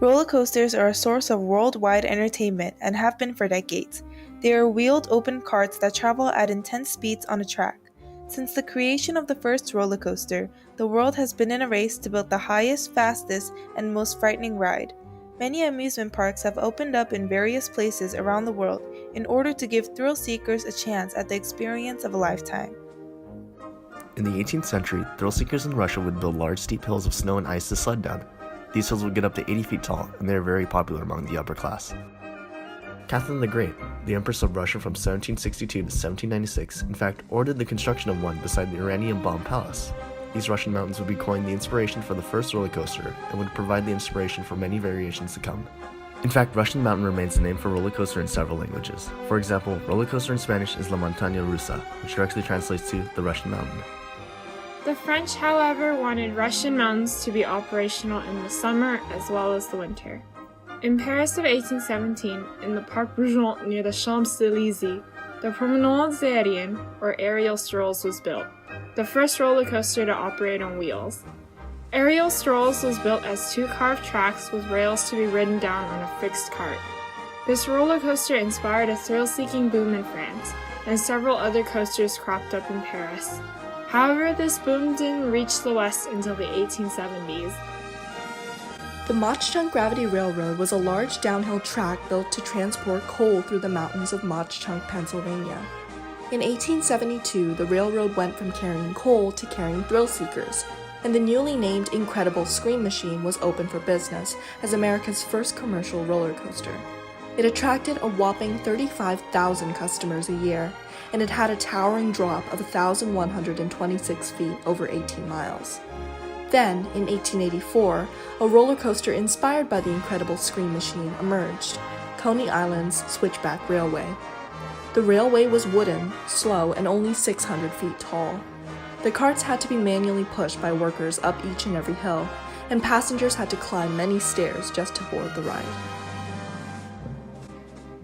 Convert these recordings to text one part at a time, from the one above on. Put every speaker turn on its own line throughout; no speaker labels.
Roller coasters are a source of worldwide entertainment and have been for decades. They are wheeled open carts that travel at intense speeds on a track. Since the creation of the first roller coaster, the world has been in a race to build the highest, fastest, and most frightening ride. Many amusement parks have opened up in various places around the world in order to give thrill seekers a chance at the experience of a lifetime.
In the 18th century, thrill seekers in Russia would build large steep hills of snow and ice to sled down. These hills would get up to 80 feet tall, and they are very popular among the upper class. Catherine the Great, the Empress of Russia from 1762 to 1796, in fact ordered the construction of one beside the Iranian Bomb Palace. These Russian mountains would be coined the inspiration for the first roller coaster and would provide the inspiration for many variations to come. In fact, Russian mountain remains the name for roller coaster in several languages. For example, roller coaster in Spanish is La Montaña Rusa, which directly translates to the Russian mountain.
The French, however, wanted Russian mountains to be operational in the summer as well as the winter. In Paris of 1817, in the Parc Rougeant near the Champs-Élysées, the Promenades Aériennes, or aerial strolls, was built, the first roller coaster to operate on wheels. Aerial strolls was built as two carved tracks with rails to be ridden down on a fixed cart. This roller coaster inspired a thrill-seeking boom in France, and several other coasters cropped up in Paris. However, this boom didn't reach the West until the 1870s.
The MAUCH Gravity Railroad was a large downhill track built to transport coal through the mountains of MAUCH, Pennsylvania. In 1872, the railroad went from carrying coal to carrying thrill seekers, and the newly named Incredible Scream Machine was open for business as America's first commercial roller coaster. It attracted a whopping 35,000 customers a year, and it had a towering drop of 1,126 feet over 18 miles. Then, in 1884, a roller coaster inspired by the Incredible Scream Machine emerged, Coney Island's Switchback Railway. The railway was wooden, slow, and only 600 feet tall. The carts had to be manually pushed by workers up each and every hill, and passengers had to climb many stairs just to board the ride.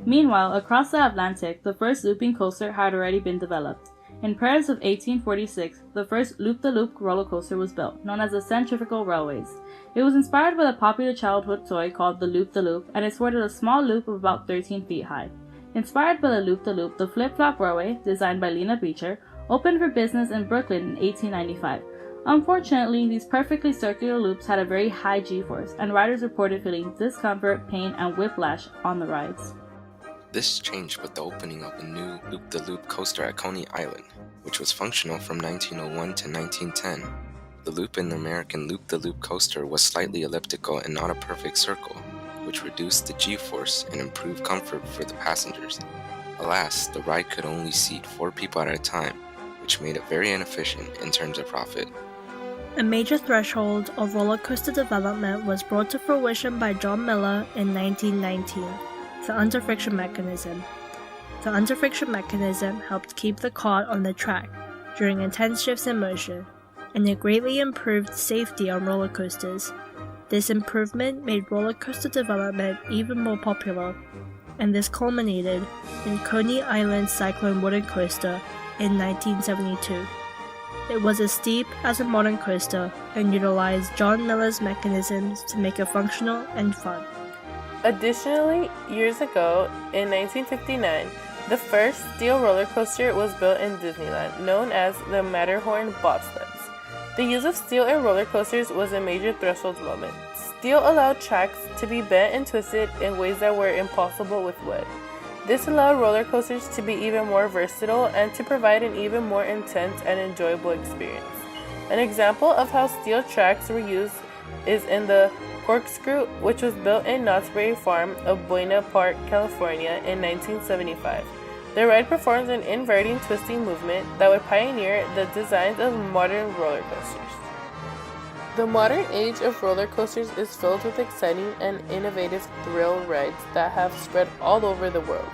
Meanwhile, across the Atlantic, the first looping coaster had already been developed. In Paris of 1846, the first loop-the-loop roller coaster was built, known as the Centrifugal Railways. It was inspired by the popular childhood toy called the Loop-the-Loop, and it sported a small loop of about 13 feet high. Inspired by the Loop-the-Loop, the Flip-Flop Railway, designed by Lena Beecher, opened for business in Brooklyn in 1895. Unfortunately, these perfectly circular loops had a very high G-force, and riders reported feeling discomfort, pain, and whiplash on the rides.
This changed with the opening of a new loop-the-loop coaster at Coney Island, which was functional from 1901 to 1910. The loop in the American loop-the-loop coaster was slightly elliptical and not a perfect circle, which reduced the G-force and improved comfort for the passengers. Alas, the ride could only seat 4 people at a time, which made it very inefficient in terms of profit.
A major threshold of roller coaster development was brought to fruition by John Miller in 1919. The underfriction mechanism. The underfriction mechanism helped keep the cart on the track during intense shifts in motion, and it greatly improved safety on roller coasters. This improvement made roller coaster development even more popular, and this culminated in Coney Island's Cyclone wooden coaster in 1972. It was as steep as a modern coaster and utilized John Miller's mechanisms to make it functional and fun.
Additionally, years ago, in 1959, the first steel roller coaster was built in Disneyland, known as the Matterhorn Bobsleds. The use of steel in roller coasters was a major threshold moment. Steel allowed tracks to be bent and twisted in ways that were impossible with wood. This allowed roller coasters to be even more versatile and to provide an even more intense and enjoyable experience. An example of how steel tracks were used is in the Corkscrew, which was built in Knott's Berry Farm of Buena Park, California in 1975. The ride performs an inverting twisting movement that would pioneer the designs of modern roller coasters. The modern age of roller coasters is filled with exciting and innovative thrill rides that have spread all over the world.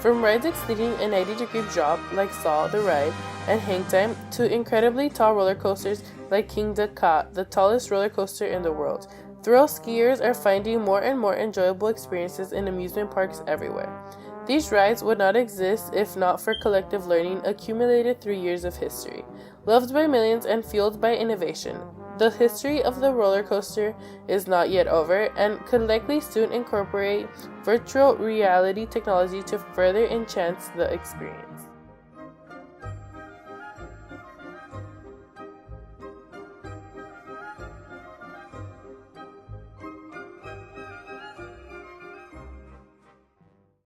From rides exceeding a 90-degree drop like Saw the Ride and Hang Time to incredibly tall roller coasters like King de Ka, the tallest roller coaster in the world. Thrill skiers are finding more and more enjoyable experiences in amusement parks everywhere. These rides would not exist if not for collective learning accumulated through years of history. Loved by millions and fueled by innovation, The history of the roller coaster is not yet over and could likely soon incorporate virtual reality technology to further enhance the experience.